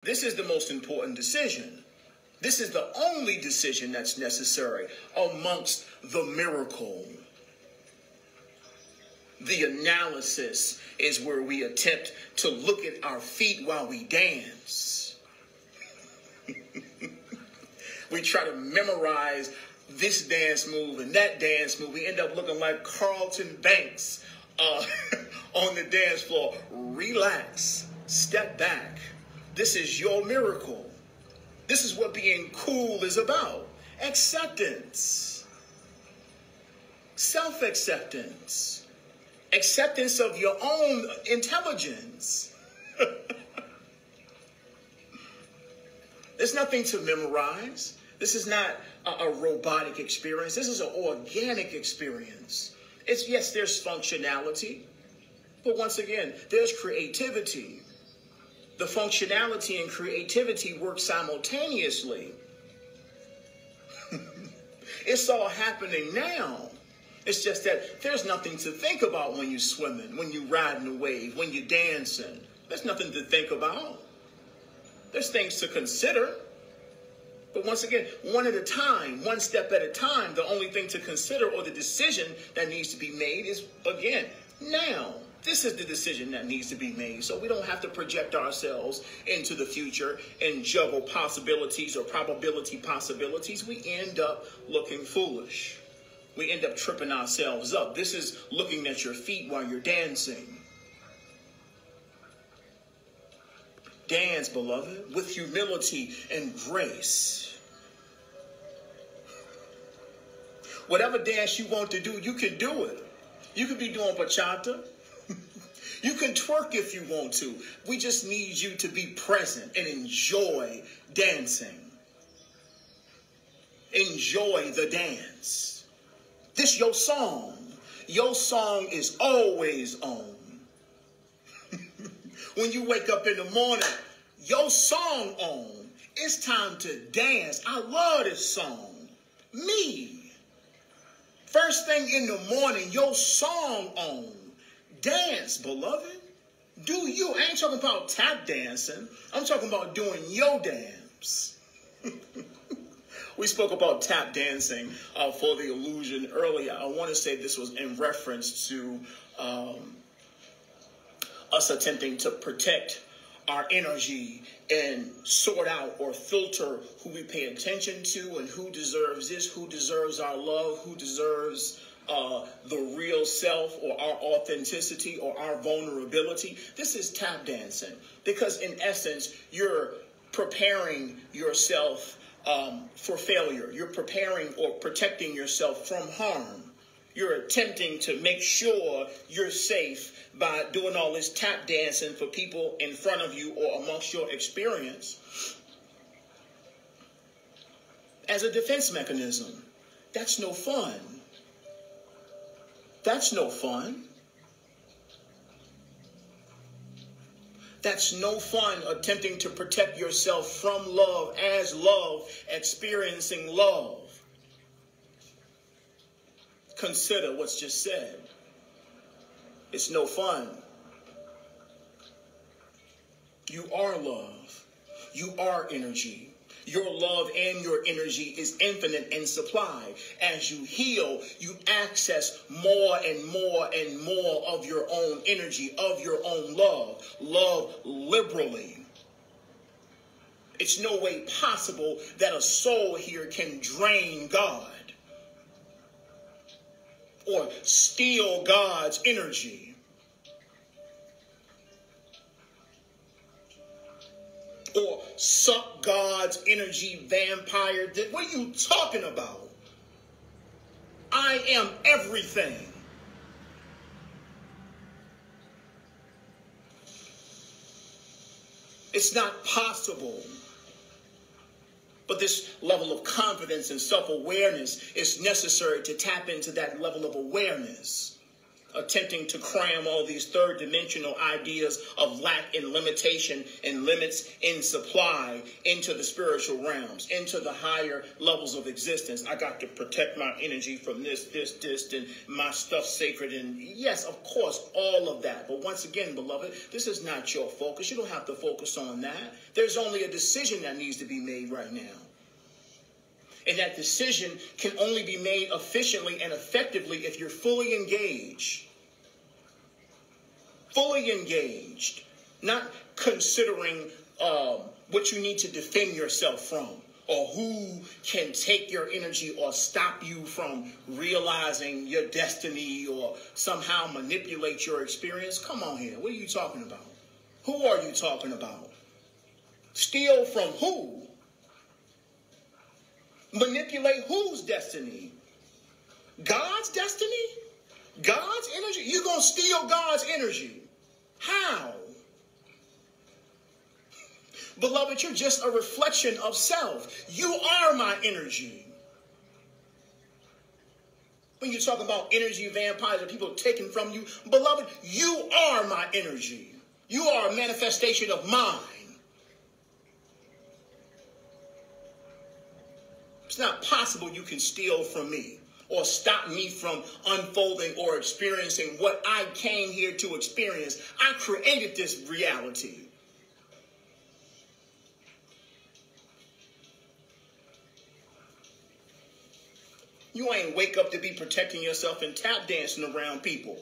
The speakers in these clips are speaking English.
This is the most important decision. This is the only decision that's necessary amongst the miracle. The analysis is where we attempt to look at our feet while we dance. We try to memorize this dance move and that dance move. We end up looking like Carlton Banks on the dance floor. Relax. Step back. This is your miracle. This is what being cool is about. Acceptance. Self-acceptance. Acceptance of your own intelligence. There's nothing to memorize. This is not a robotic experience. This is an organic experience. Yes, there's functionality, but once again, there's creativity. The functionality and creativity work simultaneously. It's all happening now. It's just that there's nothing to think about when you're swimming, when you're riding a wave, when you're dancing. There's nothing to think about. There's things to consider. But once again, one at a time, one step at a time, the only thing to consider or the decision that needs to be made is, again, now. This is the decision that needs to be made. So we don't have to project ourselves into the future and juggle possibilities or probability possibilities. We end up looking foolish. We end up tripping ourselves up. This is looking at your feet while you're dancing. Dance, beloved, with humility and grace. Whatever dance you want to do, you can do it. You could be doing bachata. You can twerk if you want to. We just need you to be present and enjoy dancing. Enjoy the dance. This your song. Your song is always on. When you wake up in the morning, your song on. It's time to dance. I love this song. Me. First thing in the morning, your song on. Dance, beloved. Do you. I ain't talking about tap dancing. I'm talking about doing your dance. We spoke about tap dancing for the illusion earlier. I want to say this was in reference to us attempting to protect our energy and sort out or filter who we pay attention to and who deserves this, who deserves our love, who deserves the real self or our authenticity or our vulnerability. This is tap dancing because in essence, you're preparing yourself for failure. You're preparing or protecting yourself from harm. You're attempting to make sure you're safe by doing all this tap dancing for people in front of you or amongst your experience as a defense mechanism. That's no fun. That's no fun. That's no fun attempting to protect yourself from love as love, experiencing love. Consider what's just said. It's no fun. You are love. You are energy. Your love and your energy is infinite in supply. As you heal, you access more and more and more of your own energy, of your own love. Love liberally. It's no way possible that a soul here can drain God or steal God's energy. Or suck God's energy, vampire. What are you talking about? I am everything. It's not possible. But this level of confidence and self-awareness is necessary to tap into that level of awareness. attempting to cram all these third dimensional ideas of lack and limitation and limits in supply into the spiritual realms, into the higher levels of existence. I got to protect my energy from this, and my stuff sacred. And yes, of course, all of that. But once again, beloved, this is not your focus. You don't have to focus on that. There's only a decision that needs to be made right now. And that decision can only be made efficiently and effectively if you're fully engaged. Fully engaged. Not considering what you need to defend yourself from, or who can take your energy or stop you from realizing your destiny or somehow manipulate your experience. Come on here. What are you talking about? Who are you talking about? Steal from who? Manipulate whose destiny? God's destiny? God's energy? You're going to steal God's energy. How? Beloved, you're just a reflection of self. You are my energy. When you talk about energy vampires or people taken from you, beloved, you are my energy. You are a manifestation of mine. It's not possible you can steal from me or stop me from unfolding or experiencing what I came here to experience. I created this reality. You ain't wake up to be protecting yourself and tap dancing around people.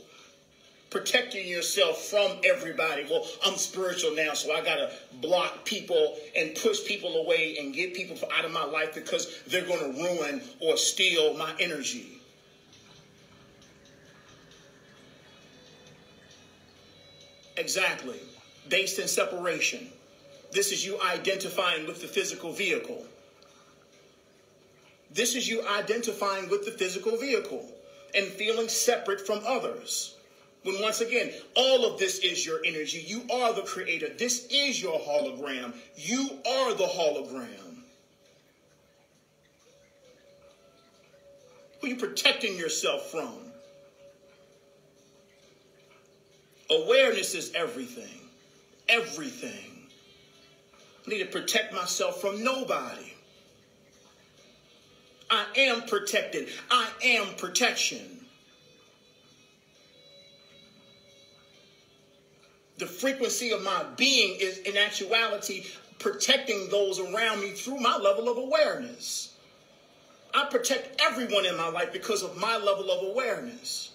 Protecting yourself from everybody. Well, I'm spiritual now, so I got to block people and push people away and get people out of my life because they're going to ruin or steal my energy. Exactly. Based in separation. This is you identifying with the physical vehicle. This is you identifying with the physical vehicle and feeling separate from others. When once again, all of this is your energy. You are the creator. This is your hologram. You are the hologram. Who are you protecting yourself from? Awareness is everything. Everything. I need to protect myself from nobody. I am protected. I am protection. The frequency of my being is in actuality protecting those around me through my level of awareness. I protect everyone in my life because of my level of awareness.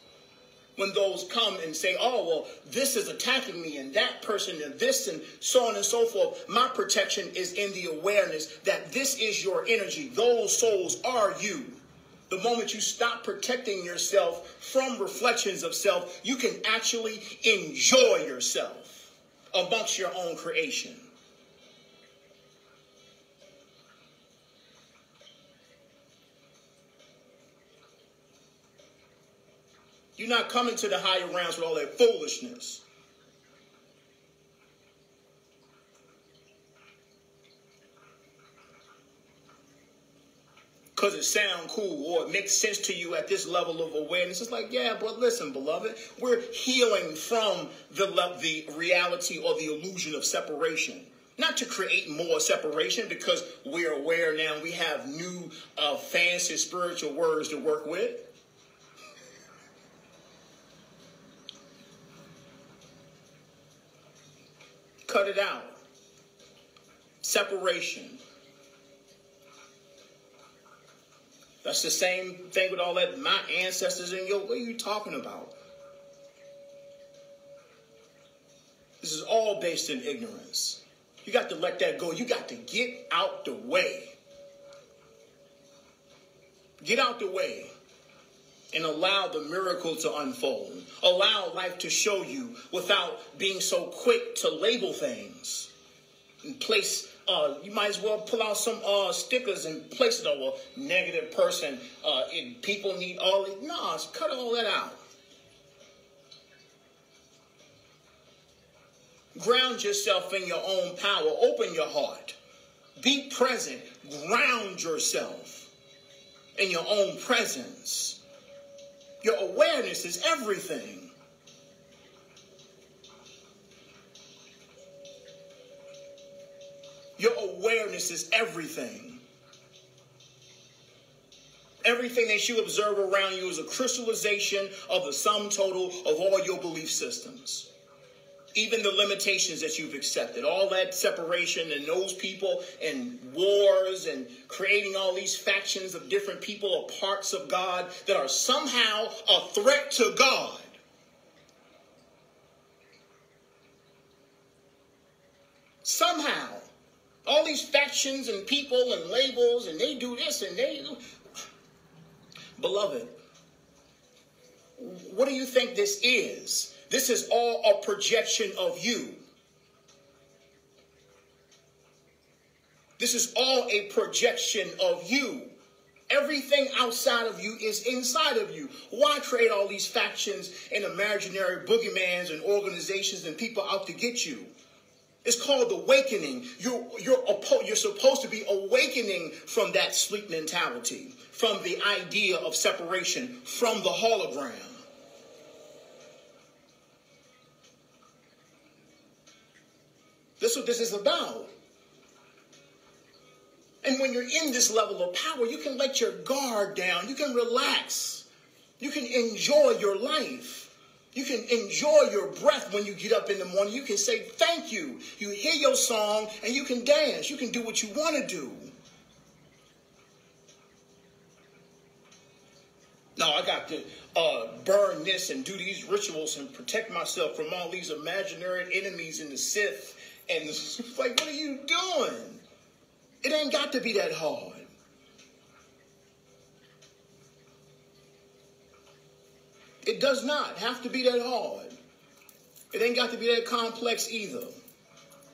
When those come and say, oh, well, this is attacking me and that person and this and so on and so forth, my protection is in the awareness that this is your energy. Those souls are you. The moment you stop protecting yourself from reflections of self, you can actually enjoy yourself amongst your own creation. You're not coming to the higher realms with all that foolishness. Because it sounds cool or it makes sense to you at this level of awareness. It's like, yeah, but listen, beloved, we're healing from the reality or the illusion of separation. Not to create more separation because we're aware now we have new fancy spiritual words to work with. Cut it out. Separation. That's the same thing with all that, my ancestors and your, what are you talking about? This is all based in ignorance. You got to let that go. You got to get out the way. Get out the way and allow the miracle to unfold. Allow life to show you without being so quick to label things and place. You might as well pull out some stickers and place it on a negative person. People need all it. No, cut all that out. Ground yourself in your own power. Open your heart. Be present. Ground yourself in your own presence. Your awareness is everything. Your awareness is everything. Everything that you observe around you is a crystallization of the sum total of all your belief systems. Even the limitations that you've accepted, all that separation and those people and wars and creating all these factions of different people or parts of God that are somehow a threat to God. Somehow, all these factions and people and labels, and they do this and they do. Beloved, what do you think this is? This is all a projection of you. This is all a projection of you. Everything outside of you is inside of you. Why create all these factions and imaginary boogeymans and organizations and people out to get you? It's called awakening. You're supposed to be awakening from that sleep mentality, from the idea of separation, from the hologram. That's what this is about. And when you're in this level of power, you can let your guard down. You can relax. You can enjoy your life. You can enjoy your breath when you get up in the morning. You can say thank you. You hear your song and you can dance. You can do what you want to do. No, I got to burn this and do these rituals and protect myself from all these imaginary enemies in the Sith. And it's like, what are you doing? It ain't got to be that hard. It does not have to be that hard. It ain't got to be that complex either.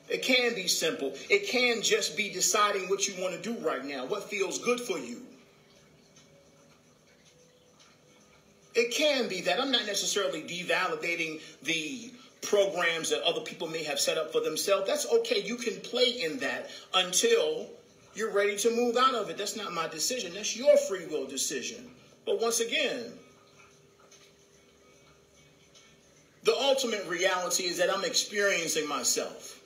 It can be simple. It can just be deciding what you want to do right now, what feels good for you. It can be that. I'm not necessarily devalidating the programs that other people may have set up for themselves. That's okay. You can play in that until you're ready to move out of it. That's not my decision. That's your free will decision. But once again, the ultimate reality is that I'm experiencing myself.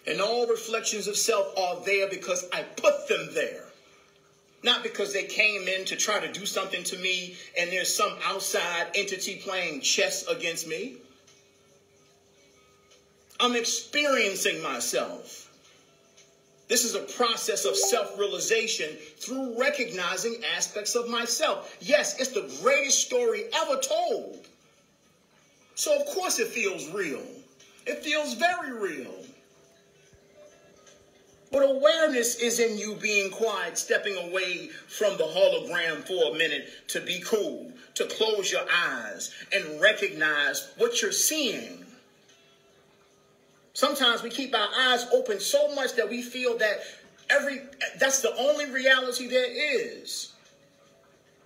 And all reflections of self are there because I put them there. Not because they came in to try to do something to me and there's some outside entity playing chess against me. I'm experiencing myself. This is a process of self-realization through recognizing aspects of myself. Yes, it's the greatest story ever told. So of course it feels real. It feels very real. But awareness is in you being quiet, stepping away from the hologram for a minute to be cool, to close your eyes and recognize what you're seeing. Sometimes we keep our eyes open so much that we feel that that's the only reality there is.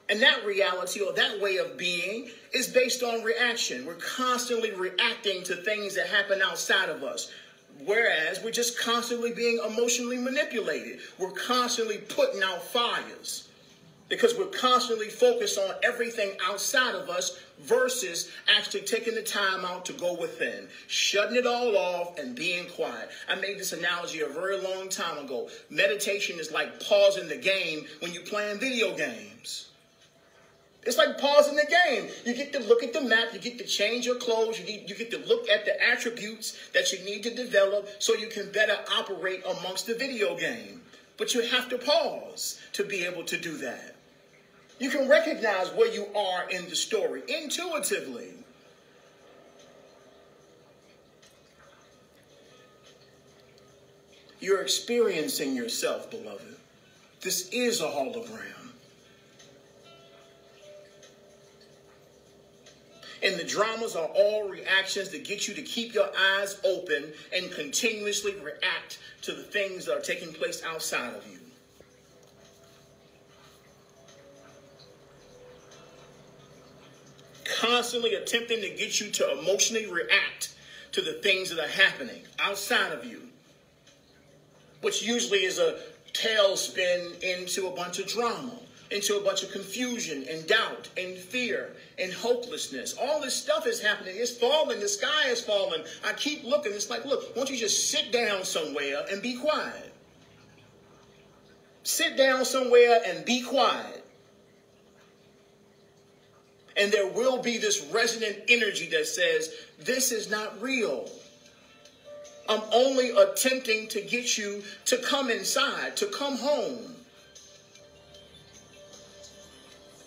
And that reality or that way of being is based on reaction. We're constantly reacting to things that happen outside of us. Whereas we're just constantly being emotionally manipulated. We're constantly putting out fires because we're constantly focused on everything outside of us versus actually taking the time out to go within, shutting it all off and being quiet. I made this analogy a very long time ago. Meditation is like pausing the game when you're playing video games. It's like pausing the game. You get to look at the map. You get to change your clothes. You get to look at the attributes that you need to develop so you can better operate amongst the video game. But you have to pause to be able to do that. You can recognize where you are in the story intuitively. You're experiencing yourself, beloved. This is a hologram. And the dramas are all reactions that get you to keep your eyes open and continuously react to the things that are taking place outside of you. Constantly attempting to get you to emotionally react to the things that are happening outside of you, which usually is a tailspin into a bunch of drama. into a bunch of confusion and doubt and fear and hopelessness. All this stuff is happening. It's falling. The sky is falling. I keep looking. It's like, look, why don't you just sit down somewhere and be quiet? Sit down somewhere and be quiet. And there will be this resonant energy that says, this is not real. I'm only attempting to get you to come inside, to come home.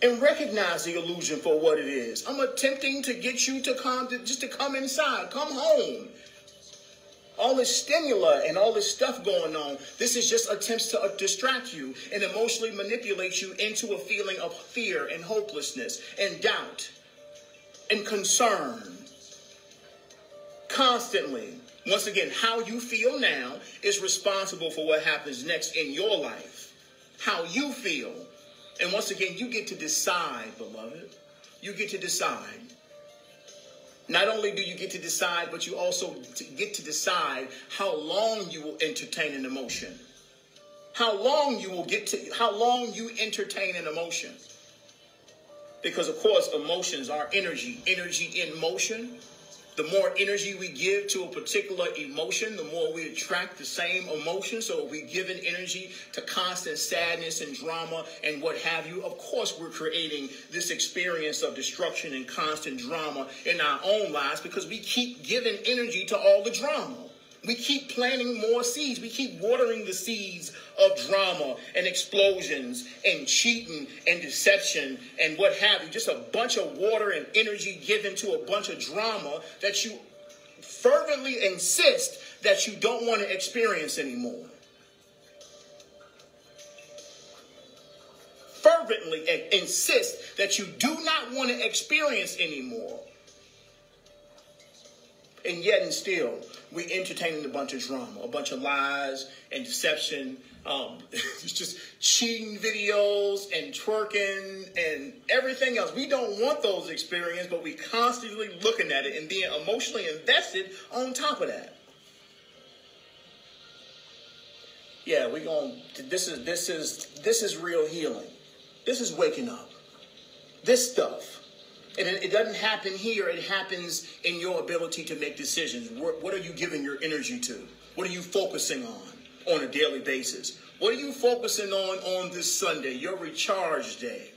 And recognize the illusion for what it is. I'm attempting to get you to come inside, come home. All this stimuli and all this stuff going on, this is just attempts to distract you and emotionally manipulate you into a feeling of fear and hopelessness and doubt and concern. Constantly. Once again, how you feel now is responsible for what happens next in your life. How you feel. And once again, you get to decide, beloved. You get to decide. Not only do you get to decide, but you also get to decide how long you will entertain an emotion. How long you entertain an emotion. Because, of course, emotions are energy. Energy in motion. The more energy we give to a particular emotion, the more we attract the same emotion. So if we give an energy to constant sadness and drama and what have you, of course we're creating this experience of destruction and constant drama in our own lives because we keep giving energy to all the drama. We keep planting more seeds. We keep watering the seeds of drama and explosions and cheating and deception and what have you. Just a bunch of water and energy given to a bunch of drama that you fervently insist that you don't want to experience anymore. Fervently insist that you do not want to experience anymore. And yet and still, we entertaining a bunch of drama, a bunch of lies and deception, it's just cheating videos and twerking and everything else. We don't want those experiences, but we constantly looking at it and being emotionally invested on top of that. Yeah, this is real healing. This is waking up. This stuff. And it doesn't happen here. It happens in your ability to make decisions. What are you giving your energy to? What are you focusing on a daily basis? What are you focusing on this Sunday, your recharge day?